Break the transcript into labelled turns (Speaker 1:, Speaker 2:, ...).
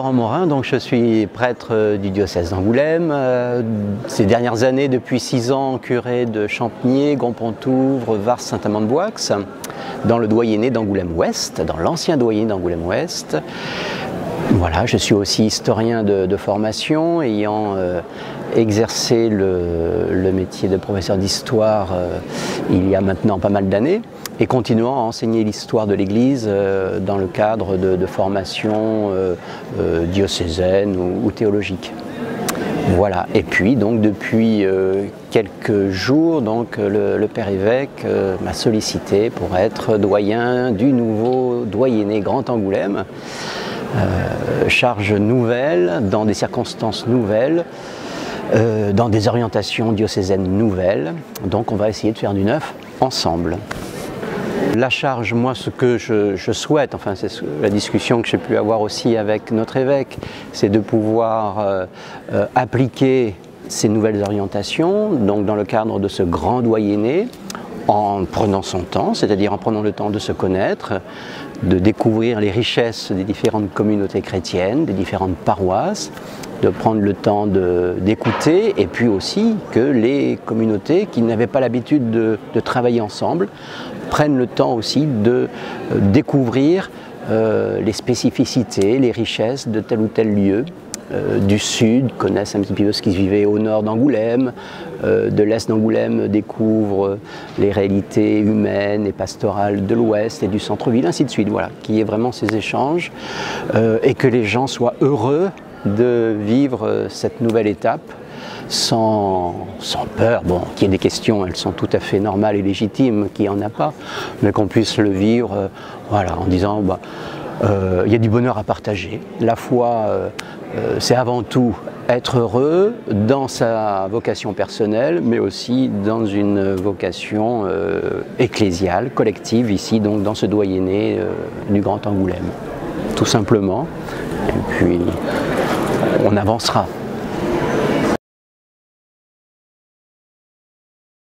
Speaker 1: Laurent Morin, donc je suis prêtre du diocèse d'Angoulême. Ces dernières années, depuis 6 ans, curé de Champniers, Grandpontouvre, Vars, Saint-Amand-de-Boix, dans le doyenné d'Angoulême-Ouest, dans l'ancien doyenné d'Angoulême-Ouest. Voilà, je suis aussi historien de formation, ayant exercé le métier de professeur d'histoire il y a maintenant pas mal d'années, et continuant à enseigner l'histoire de l'Église dans le cadre de formation diocésaine ou théologique. Voilà. Et puis donc depuis quelques jours, donc, le Père évêque m'a sollicité pour être doyen du nouveau doyenné Grand Angoulême. Charge nouvelle, dans des circonstances nouvelles, dans des orientations diocésaines nouvelles. Donc on va essayer de faire du neuf ensemble. La charge, moi, ce que je souhaite, enfin c'est la discussion que j'ai pu avoir aussi avec notre évêque, c'est de pouvoir appliquer ces nouvelles orientations, donc dans le cadre de ce grand doyenné, en prenant son temps, c'est-à-dire en prenant le temps de se connaître, de découvrir les richesses des différentes communautés chrétiennes, des différentes paroisses, de prendre le temps d'écouter, et puis aussi que les communautés qui n'avaient pas l'habitude de travailler ensemble prennent le temps aussi de découvrir les spécificités, les richesses de tel ou tel lieu. Du sud connaissent un petit peu ce qui se vivait au nord d'Angoulême, de l'est d'Angoulême découvrent les réalités humaines et pastorales de l'ouest et du centre-ville, ainsi de suite. Voilà, qu'il y ait vraiment ces échanges et que les gens soient heureux de vivre cette nouvelle étape sans peur. Bon, qu'il y ait des questions, elles sont tout à fait normales et légitimes, qu'il n'y en a pas, mais qu'on puisse le vivre voilà, en disant il y a du bonheur à partager. La foi, c'est avant tout être heureux dans sa vocation personnelle, mais aussi dans une vocation ecclésiale, collective, ici, donc dans ce doyenné du Grand Angoulême. Tout simplement. Et puis, on avancera.